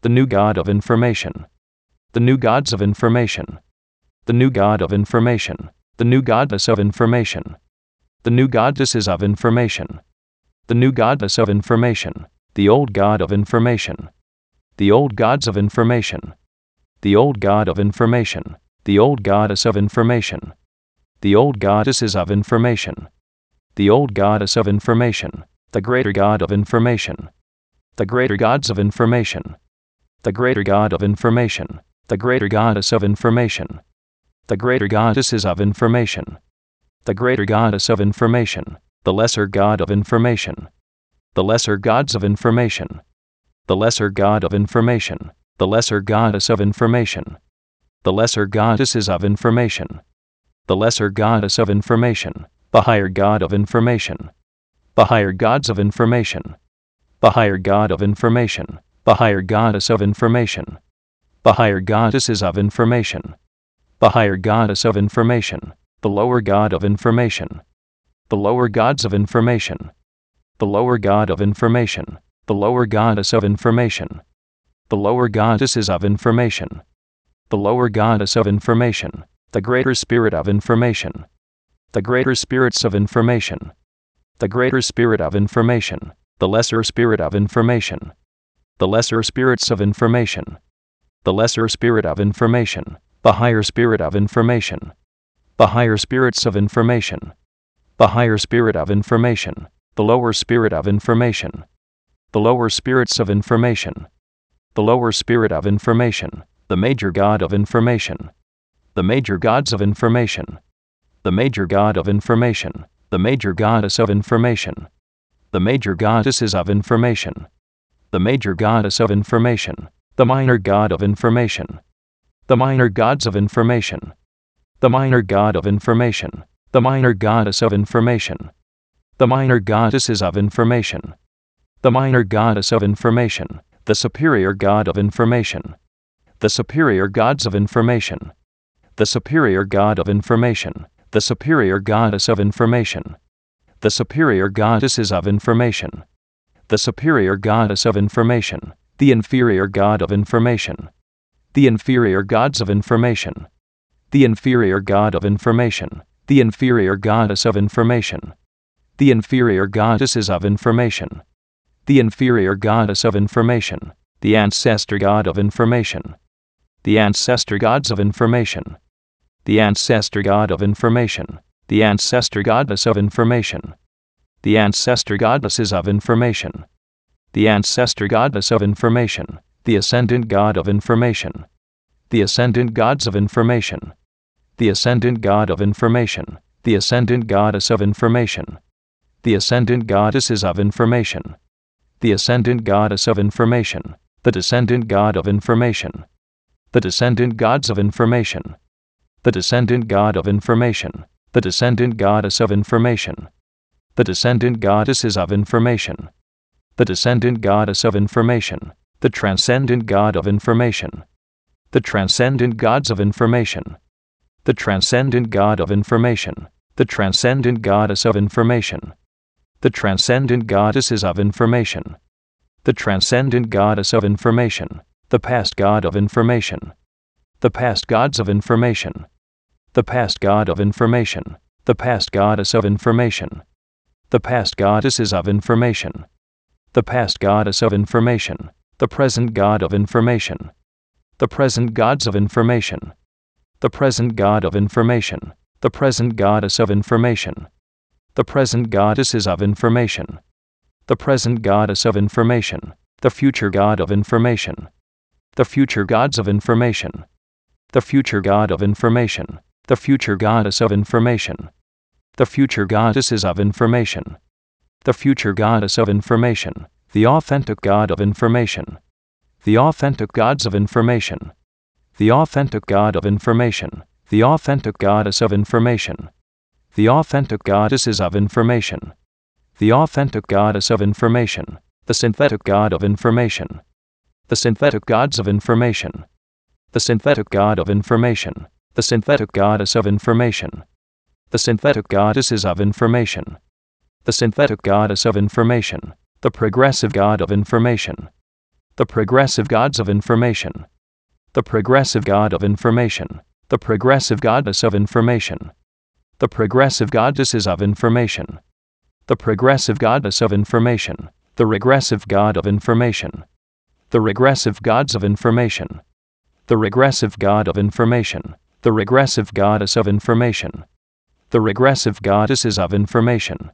the new god of information, the new gods of information, the new god of information, the new goddess of information, the new goddesses of information, the new goddess of information, the old god of information, the old gods of information, the old god of information, the old goddess of information, the old goddesses of information, the old goddess of information, the greater god of information, the greater gods of information, the greater god of information, the greater goddess of information, the greater goddesses of information, the greater goddess of information, the lesser god of information, the lesser gods of information, the lesser god of information, the lesser goddess of information, the lesser goddesses of information, the lesser goddess of information, the higher god of information, the higher gods of information, the higher god of information, the higher goddess of information, the higher goddesses of information, the higher goddess of information, the lower god of information, the lower gods of information, the lower god of information, the lower goddess of information, the lower goddesses of information, the lower goddess of information, the greater spirit of information, the greater spirits of information, the greater spirit of information, the lesser spirit of information, the lesser spirits of information, the lesser spirit of information, the higher spirit of information, the higher spirits of information, the higher spirit of information, the lower spirit of information, the lower spirits of information, the lower spirit of information, the major god of information, the major gods of information, the major god of information, the major goddess of information, the major goddesses of information, the major goddess of information, the minor god of information, the minor gods of information, the minor god of information, the minor goddess of information, the minor goddesses of information, the minor goddess of information, the superior god of information, the superior gods of information, the superior god of information, the superior goddess of information, the superior goddesses of information, the superior goddess of information, the inferior god of information, the inferior gods of information, the inferior god of information, the inferior goddess of information, the inferior goddesses of information, the inferior goddess of information, the ancestor god of information, the ancestor gods of information, the ancestor god of information, the ancestor goddess of information, the ancestor goddesses of information, the ancestor goddess of information, the ascendant god of information, the ascendant gods of information, the ascendant god of information, the ascendant goddess of information, the ascendant goddesses of information, the ascendant goddess of information, the descendant god of information, the descendant gods of information, the descendant god of information, the descendant goddess of information, the descendant goddesses of information, the descendant goddess of information, the transcendent god of information, the transcendent gods of information, the transcendent god of information, the transcendent goddess of information, the transcendent goddesses of information, the transcendent goddess of information, the past god of information, the past gods of information, the past god of information, the past goddess of information, the past goddesses of information, the past goddess of information, the present god of information, the present gods of information, the present god of information, the present goddess of information, the present goddesses of information, the present goddess of information, the future god of information, the future gods of information, the future god of information, the future goddess of information, the future goddesses of information, the future goddess of information, the authentic god of information, the authentic gods of information, the authentic god of information, the authentic goddess of information, the authentic goddesses of information, the authentic goddess of information, the synthetic god of information, the synthetic gods of information, the synthetic god of information, the synthetic goddess of information, the synthetic goddesses of information, the synthetic goddess of information, the progressive god of information, The progressive gods of information. The progressive god of information. The progressive goddess of information. The progressive goddesses of information. The progressive goddess of information. The regressive god of information. The regressive gods of information. The regressive god of information. The regressive goddess of information. The regressive goddesses of information.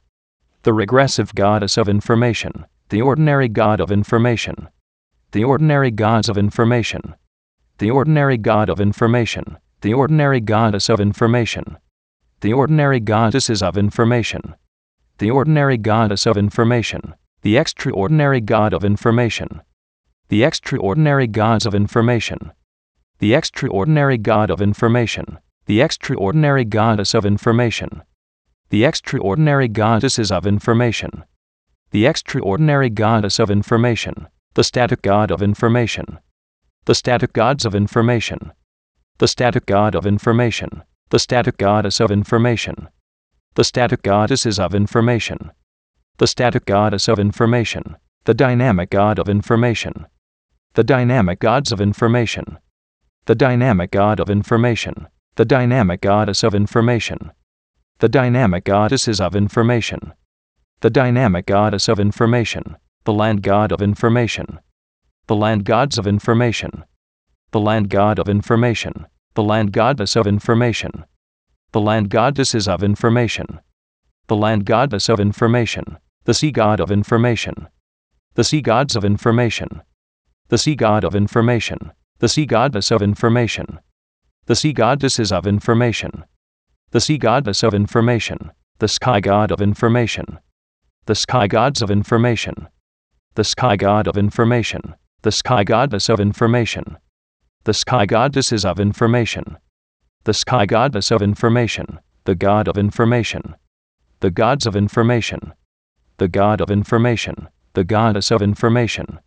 The regressive goddess of information. The ordinary god of information. The ordinary gods of information. The ordinary god of information. The ordinary goddess of information. The ordinary goddesses of information. The ordinary goddess of information. The extraordinary god of information. The extraordinary gods of information. The extraordinary god of information. The extraordinary goddess of information. The extraordinary goddesses of information. The extraordinary goddess of information. The static god of information. The static gods of information. The static god of information. The static goddess of information. The static goddesses of information. The static goddess of information. The dynamic god of information. The dynamic gods of information. The dynamic god of information. The dynamic goddess of information. The dynamic goddesses of information. The dynamic goddess of information. The land god of information. The land gods of information. The land god of information. The land goddess of information. The land goddesses of information. The land goddess of information. The sea god of information. The sea gods of information. The sea god of information. The sea goddess of information. The sea goddesses of information. The sea goddess of information. The sky god of information. The sky gods of information. The sky god of information. The sky goddess of information. The sky goddesses of information. The sky goddess of information. The god of information. The gods of information. The god of information. The goddess of information.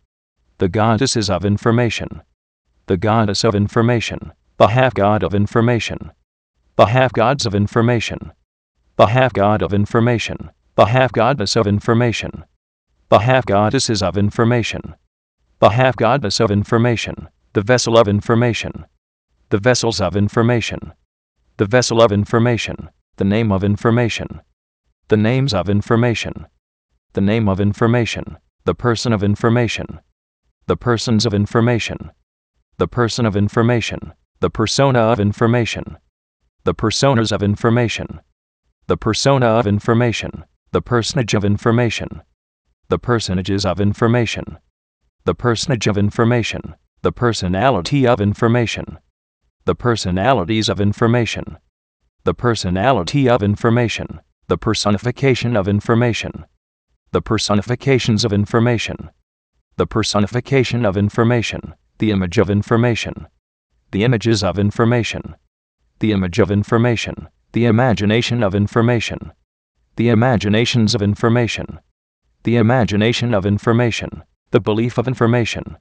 The goddesses of information. The goddess of information. The half god of information. The half gods of information. The half god of information. The half goddess of information. The half goddesses of information. The half goddess of information. The vessel of information. The vessels of information. The vessel of information. The name of information. The names of information. The name of information. The person of information. The persons of information. The person of information. The persona of information. The personas of information. The persona of information. The personage of information. The personages of information. The personage of information. The personality of information. The personalities of information. The personality of information. The personification of information. The personifications of information. The personification of information. The image of information. The images of information. The image of information. The imagination of information. The imaginations of information. The imagination of information. The belief of information.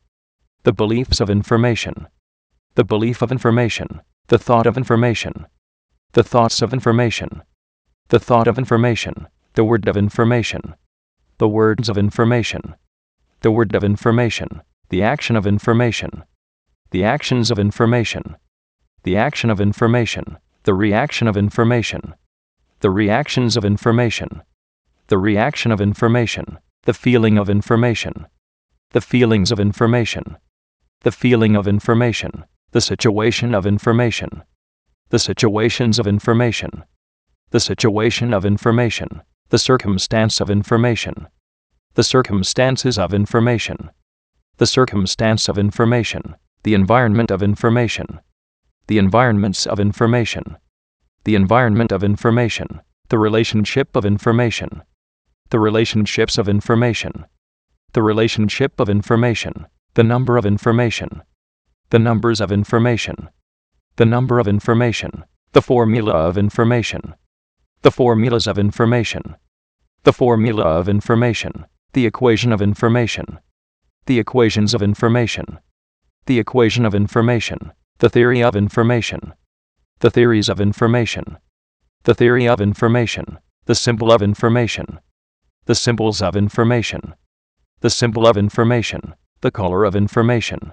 The beliefs of information. The belief of information. The thought of information. The thoughts of information. The thought of information. The word of information. The words of information. The word of information. The action of information. The actions of information. The action of information. The reaction of information. The reactions of information. The reaction of information. The feeling of information. The feelings of information. The feeling of information. The situation of information. The situations of information. The situation of information. The circumstance of information. The circumstances of information. The circumstance of information. The environment of information. The environments of information. The environment of information. The relationship of information. The relationships of information. The relationship of information. The number of information. The numbers of information. The number of information. The formula of information. The formulas of information. The formula of information. The equation of information. The equations of information. The equation of information. The theory of information. The theories of information. The theory of information. The symbol of information. The symbols of information. The symbol of information. the color of information,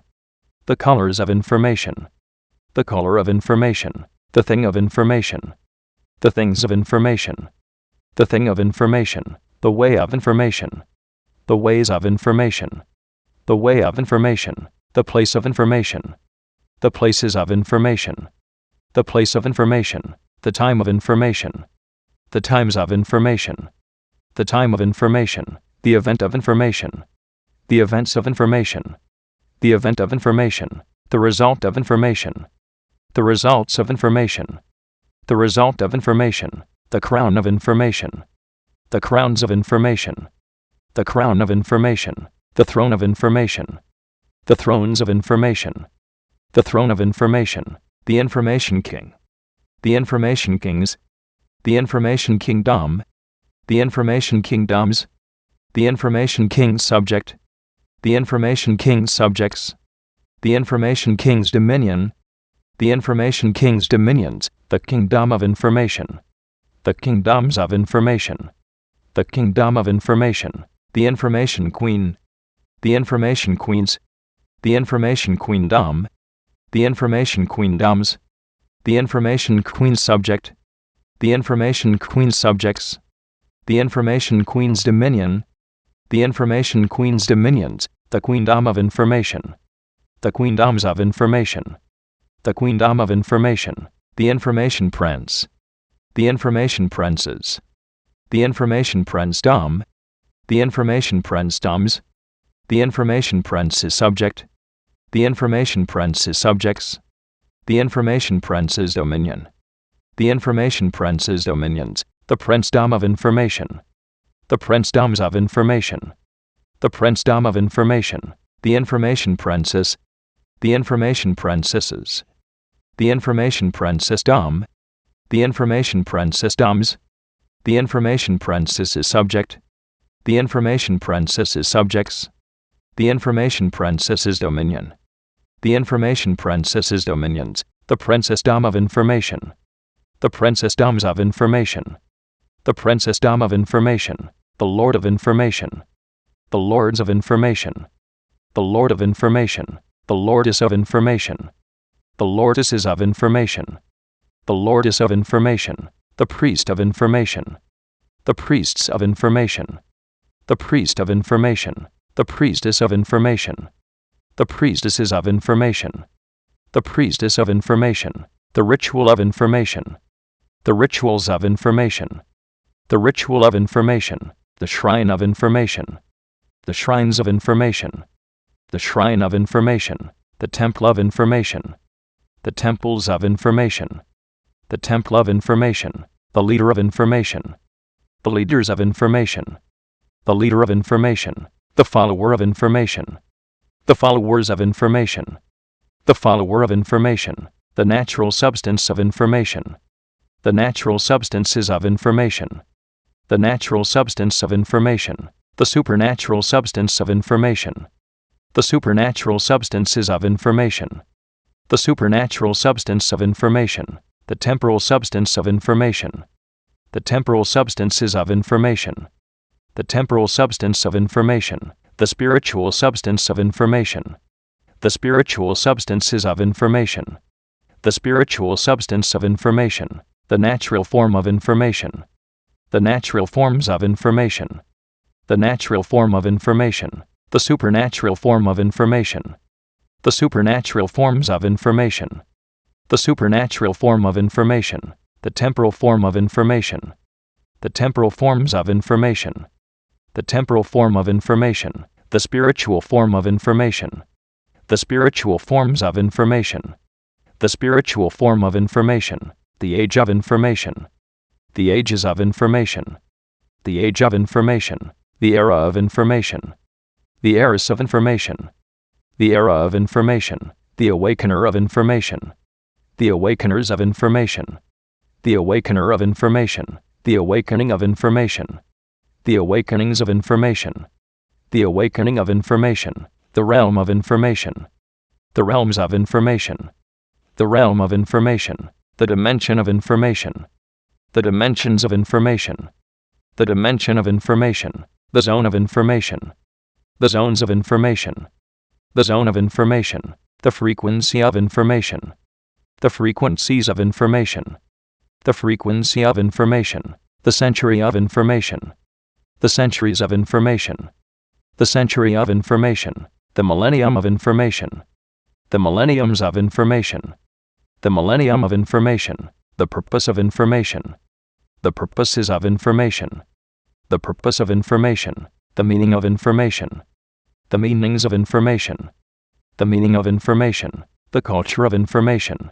the colors of information, the color of information, the thing of information, the things of information, the thing of information, the way of information, the ways of information, the way of information, the place of information, the places of information, the place of information, the time of information, the times of information, the time of information, the event of information, the events of information, the event of information, the result of information, the results of information, the result of information, the crown of information, the crowns of information, the crown of information, the throne of information, the thrones of information, the throne of information, the information king, the information kings, the information kingdom, the information kingdoms, the information king's subject, the information king's subjects, the information king's dominion, the information king's dominions, the kingdom of information, the kingdoms of information, the kingdom of information, the information queen, the information queens, the information queendom, the information queendoms, the information queen's subject, the information queen's subjects, the information queen's dominion, the information queen's dominions, the queendom of information, the queendoms of information, the queendom of information, the information prince, the information princes, the information princedom, the information princedoms, the information prince's subject, the information prince's subjects, the information prince's dominion, the information prince's dominions, the princedom of information, the princedoms of information, the princedom of information, the information princess, the information princesses, the information princessdom, the information princessdoms, the information princess's subject, the information princess's subjects, the information princess's dominion, the information princess's dominions, the princessdom of information, the princessdoms of information, the princessdom of information, the lord of information, the lords of information, the lord of information, the lordess of information, the lordesses of information, the lordess of information, the priest of information, the priests of information, the priest of information, the priestess of information, the priestesses of information, the priestess of information, the ritual of information, the rituals of information, the ritual of information, the shrine of information, the shrines of information, the shrine of information, the temple of information, the temples of information, the temple of information, the leader of information, the leaders of information, the leader of information, the follower of information, the followers of information, the follower of information, the natural substance of information, the natural substances of information, the natural substance of information, the supernatural substance of information, the supernatural substances of information, the supernatural substance of information, the temporal substance of information, the temporal substances of information, the temporal substance of information, the spiritual substance of information, the spiritual substances of information, the spiritual substance of information, the natural form of information, the natural forms of information, the natural form of information, the supernatural form of information, the supernatural forms of information, the supernatural form of information, the temporal form of information, the temporal forms of information, the temporal form of information, the spiritual form of information, the spiritual forms of information, the spiritual form of information, the age of information, the ages of information, the age of information, the era of information, the eras of information, the era of information, the awakener of information, the awakeners of information, the awakener of information, the awakening of information, the awakenings of information, the awakening of information, the realm of information, the realms of information, the realm of information, the dimension of information, the dimensions of information, the dimension of information, the zone of information, the zones of information, the zone of information, the frequency of information, the frequencies of information, the frequency of information, the century of information, the centuries of information, the century of information, the millennium of information, the millenniums of information, the millennium of information, the purpose of information, the purposes of information, the purpose of information, the meaning of information, the meanings of information, the meaning of information, the culture of information,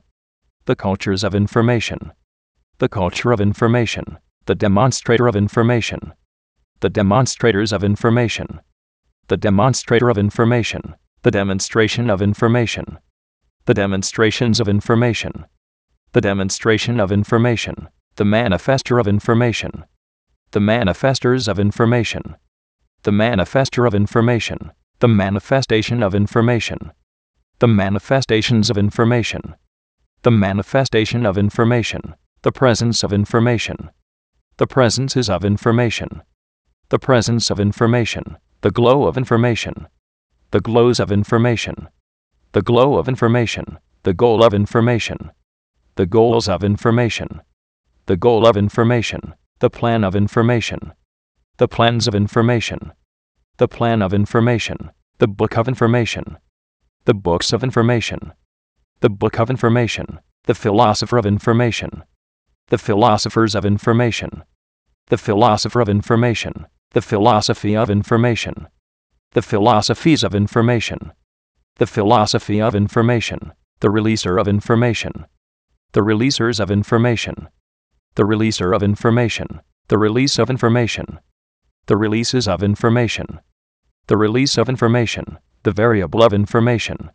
the cultures of information, the culture of information, the demonstrator of information, the demonstrators of information, the demonstrator of information, the demonstration of information, the demonstrations of information, the demonstration of information, the manifester of information, the manifestors of information, the manifester of information, the manifestation of information, the manifestations of information, the manifestation of information, the presence of information, the presences of information, the presence of information, the glow of information, the glows of information, the glow of information, the goal of information, the goals of information, the goal of information, the plan of information, the plans of information, the plan of information, the book of information, the books of information, the book of information, the philosopher of information, the philosophers of information, the philosopher of information, the philosophy of information, the philosophies of information, the philosophy of information, the releaser of information, the releasers of information, the releaser of information, the release of information, the releases of information, the release of information, the variable of information,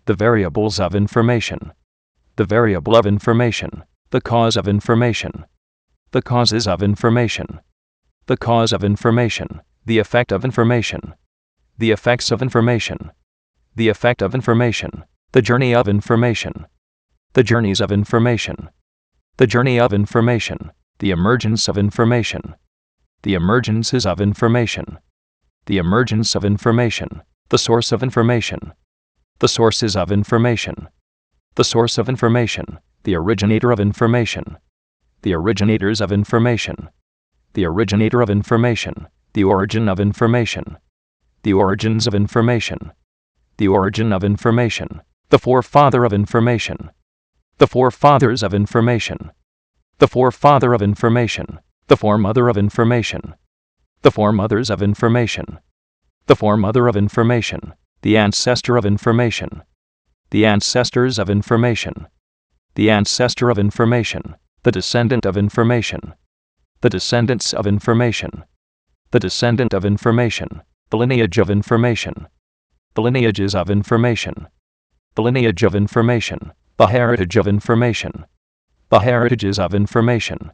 the variables of information, the variable of information, the cause of information, the causes of information, the cause of information, the effect of information, the effects of information, the effect of information, the journey of information, the journeys of information, the journey of information, the emergence of information, the emergences of information, the emergence of information, the source of information, the sources of information, the source of information, the originator of information, the originators of information, the originator of information, the origin of information, the origins of information, the origin of information, the forefather of information, the forefathers of information, the forefather of information, the foremother of information, the foremothers of information, the foremother of information, the ancestor of information, the ancestors of information, the ancestor of information, the descendant of information, the descendants of information, the descendant of information, the lineage of information, the lineages of information, the lineage of information, the heritage of information, the heritages of information,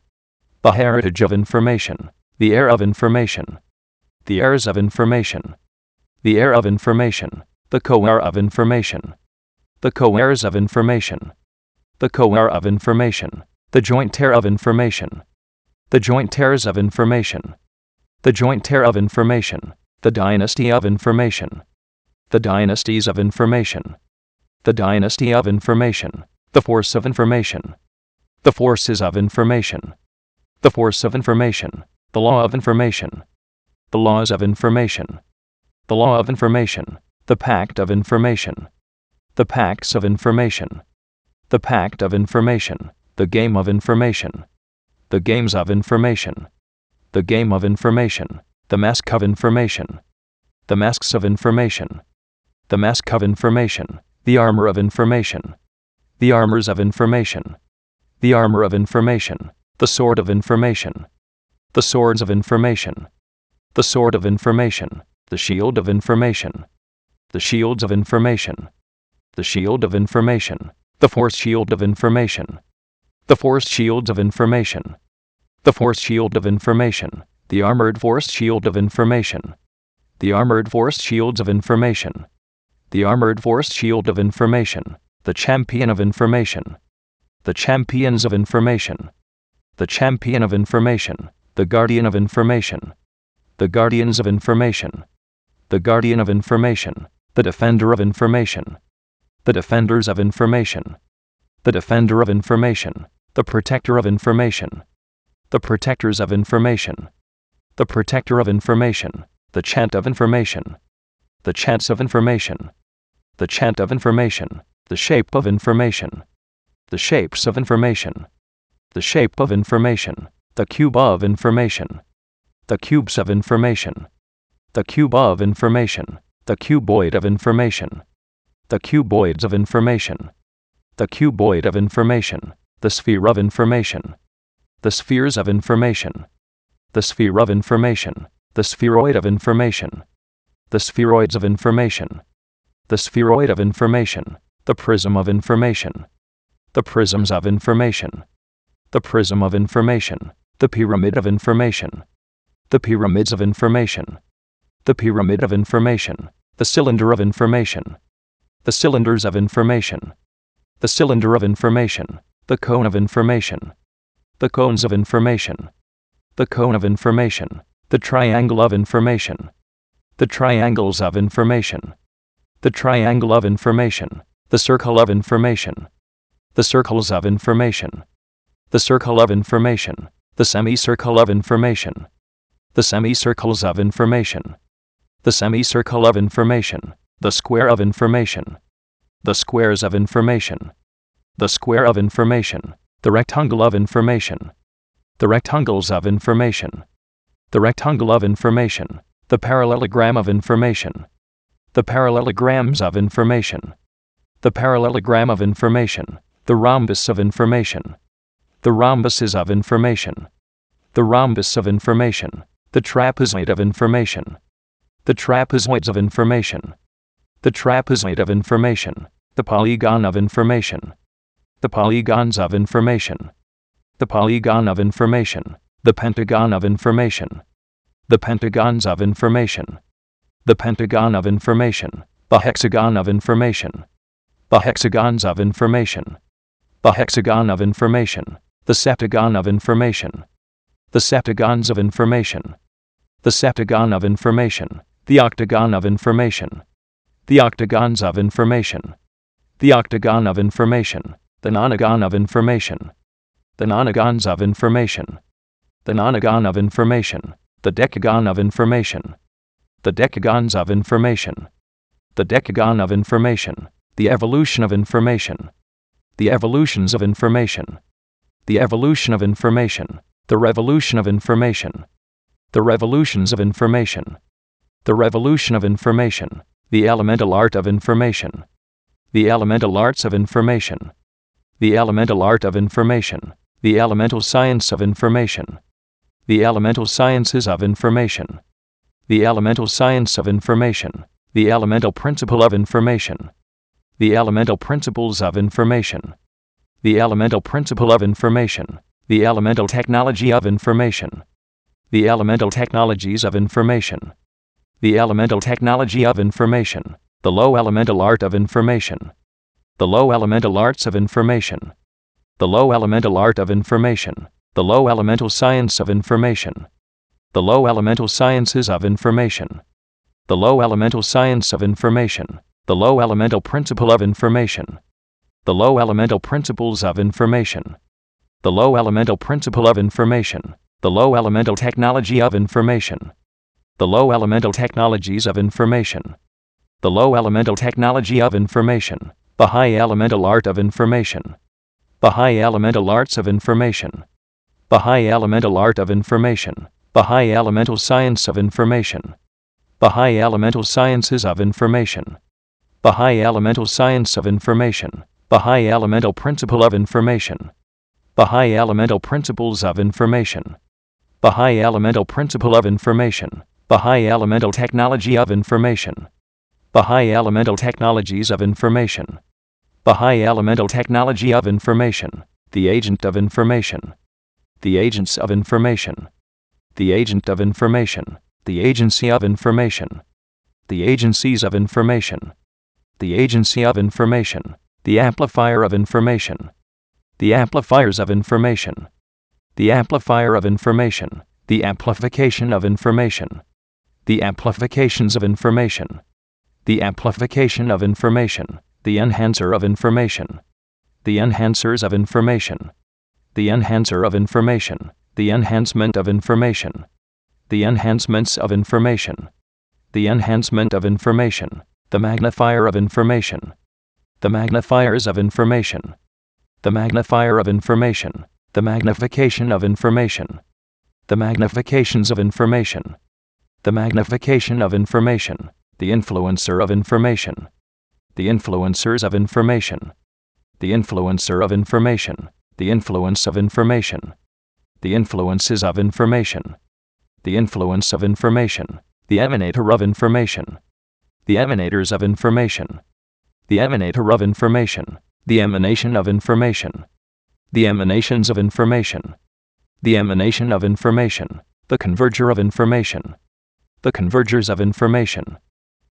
the heritage of information, the heir of information, the heirs of information, the heir of information, the co-heir of information, the co-heirs of information, the co-heir of information, the joint heir of information, the joint heirs of information, the joint heir of information, the dynasty of information, the dynasties of information, the dynasty of information, the force of information, the forces of information, the force of information, the law of information, the laws of information, the law of information, the pact of information, the pacts of information, the pact of information, the game of information, the games of information, the game of information, the mask of information, the masks of information, the mask of information, the armor of information, the armors of information, the armor of information, the sword of information, the swords of information, the sword of information, the shield of information, the shields of information, the shield of information, the force shield of information, the force shields of information, the force shield of information, the armored force shield of information, the armored force shields of information, the armored force shield of information, the champion of information, the champions of information, the champion of information, the guardian of information, the guardians of information, the guardian of information, the defender of information, the defenders of information, the defender of information, the protector of information, the protectors of information, the protector of information, the chant of information, the chants of information, the chant of information, the shape of information, the shapes of information, the shape of information, the cube of information, the cubes of information, the cube of information, the cuboid of information, the cuboids of information, the cuboid of information, the sphere of information, the spheres of information, the sphere of information, the spheroid of information, the spheroids of information, the spheroid of information, the prism of information, the prisms of information, the prism of information, the pyramid of information, the pyramids of information, the pyramid of information, the cylinder of information, the cylinders of information, the cylinder of information, the cone of information, the cones of information, the cone of information, the triangle of information, the triangles of information, the triangle of information, the circle of information, the circles of information, the circle of information, the semicircle of information, the semicircles of information, the semicircle of information, the square of information, the squares of information, the square of information, the rectangle of information, the rectangles of information, the rectangle of information, the parallelogram of information, the parallelograms of information, the parallelogram of information, the rhombus of information, the rhombuses of information, the rhombus of information, the trapezoid of information, the trapezoids of information, the trapezoid of information, the polygon of information, the polygons of information, the polygon of information, the pentagon of information, the pentagons of information, the pentagon of information, the hexagon of information, the hexagons of information, the hexagon of information, the septagon of information, the septagons of information, the septagon of information, the octagon of information, the octagons of information, the octagon of information, the nonagon of information, the nonagons of information, the nonagon of information, the decagon of information, the decagons of information, the decagon of information, the evolution of information, the evolutions of information, the evolution of information, the revolution of information, the revolutions of information, the revolution of information, the elemental art of information, the elemental arts of information, the elemental art of information, the elemental science of information, the elemental sciences of information, the elemental science of information, the elemental principle of information, the elemental principles of information, the elemental principle of information, the elemental technology of information, the elemental technologies of information, the elemental technology of information, the low elemental art of information, the low elemental arts of information, the low elemental art of information, the low elemental science of information, the low elemental sciences of information, the low elemental science of information, the low elemental principle of information, the low elemental principles of information, the low elemental principle of information, the low elemental technology of information, the low elemental technologies of information, the low elemental technology of information, the high elemental art of information, the high elemental arts of information, the high elemental art of information, the high elemental science of information, the high elemental sciences of information, the high elemental science of information, the high elemental principle of information, the high elemental principles of information, the high elemental principle of information, the high elemental technology of information, the high elemental technologies of information, the high elemental technology of information, the agent of information, the agents of information, the agent of information, the agency of information, the agencies of information, the agency of information, the amplifier of information, the amplifiers of information, the amplifier of information, the amplification of information, the amplifications of information, the amplification of information, the enhancer of information, the enhancers of information, the enhancer of information, the enhancement of information, the enhancements of information, the enhancement of information, the magnifier of information, the magnifiers of information, the magnifier of information, the magnification of information, the magnifications of information, the magnification of information, the influencer of information, the influencers of information, the influencer of information, the influence of information, the influences of information, the influence of information, the emanator of information, the emanators of information, the emanator of information, the emanation of information, the emanations of information, the emanation of information, the converger of information, the convergers of information,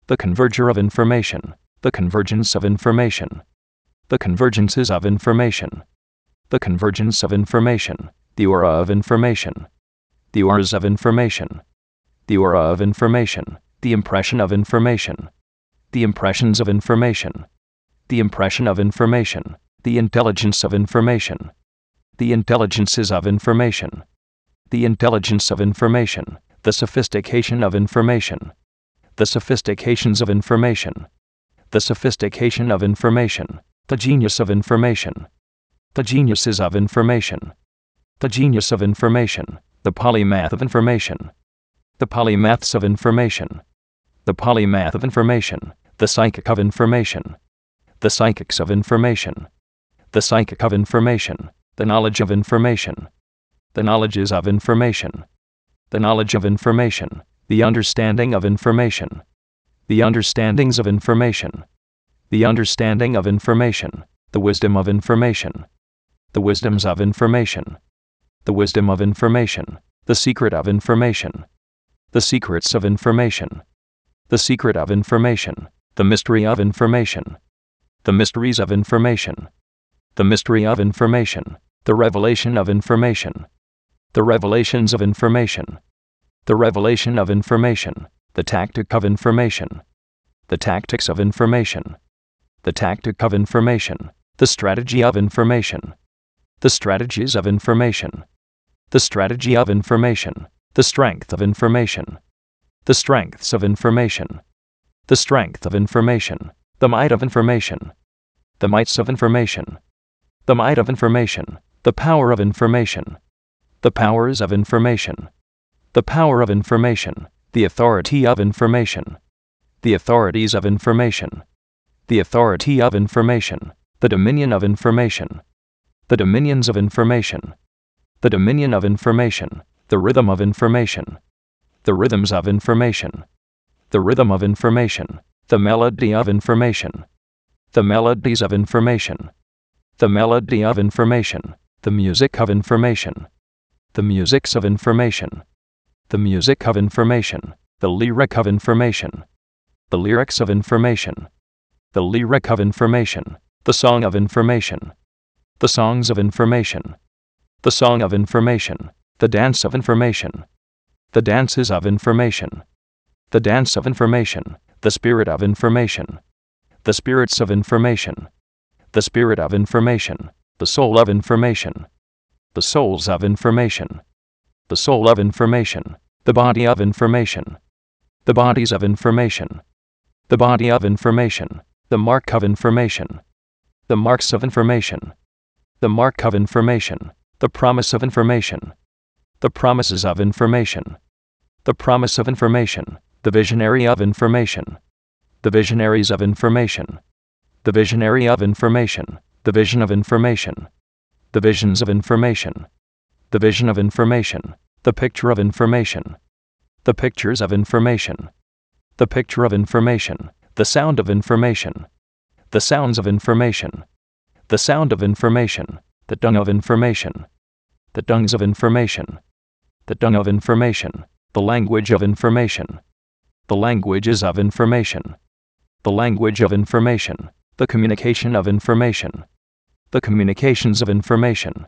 the converger of information, the convergence of information, the convergences of information, the convergence of information, the aura of information, the auras of information, the aura of information, the impression of information, the impressions of information, the impression of information, the intelligence of information, the intelligences of information, the intelligence of information, the sophistication of information, the sophistications of information, the sophistication of information, the genius of information, the geniuses of information, the genius of information, the polymath of information, the polymaths of information, the polymath of information, the psychic of information, the psychics of information, the psychic of information, the knowledge of information, the knowledges of information, the knowledge of information, the understanding of information, the understandings of information, the understanding of information, the wisdom of information, the wisdoms of information, the wisdom of information, the secret of information, the secrets of information, the secret of information, the mystery of information, the mysteries of information, the mystery of information, the revelation of information, the revelations of information, the revelation of information, the tactic of information, the tactics of information, the tactic of information, the strategy of information, the strategies of information, the strategy of information, the strength of information, the strengths of information, the strength of information, the might of information, the mights of information, the might of information, the power of information, the powers of information, the power of information, the authority of information, the authorities of information, the authority of information, the dominion of information, the dominions of information, the dominion of information, the rhythm of information, the rhythms of information, the rhythm of information, the melody of information, the melodies of information, the melody of information, the music of information, the musics of information, the music of information, the lyric of information, the lyrics of information, the lyric of information, the song of information, the songs of information, the song of information, the dance of information, the dances of information, the dance of information, the spirit of information, the spirits of information, the spirit of information, the soul of information, the souls of information, the soul of information, the body of information, the bodies of information, the body of information, the mark of information, the marks of information, the mark of information, the promise of information, the promises of information, the promise of information, the visionary of information, the visionaries of information, the visionary of information, the vision of information, the visions of information, the vision of information, the picture of information, the pictures of information, the picture of information, the sound of information, the sounds of information, the sound of information, the dung of information, the dungs of information, the dung of information, the language of information, the languages of information, the language of information, the communication of information, the communications of information,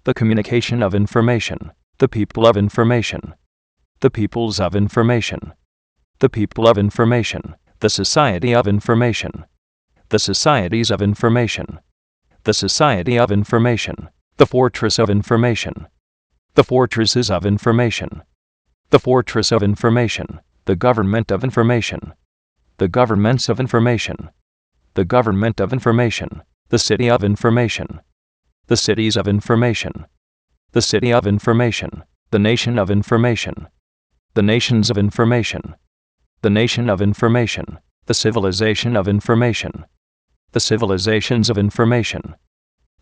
the communication of information, the people of information, the peoples of information, the people of information, The society of information. The societies of information. The society of information. The fortress of information. The fortresses of information. The fortress of information. The government of information. The governments of information. The government of information. The city of information. The cities of information. The city of information. The nation of information. The nations of information. The nation of information. The civilization of information. The civilizations of information.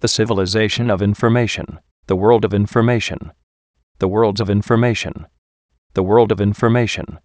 The civilization of information. The world of information. The worlds of information. The world of information.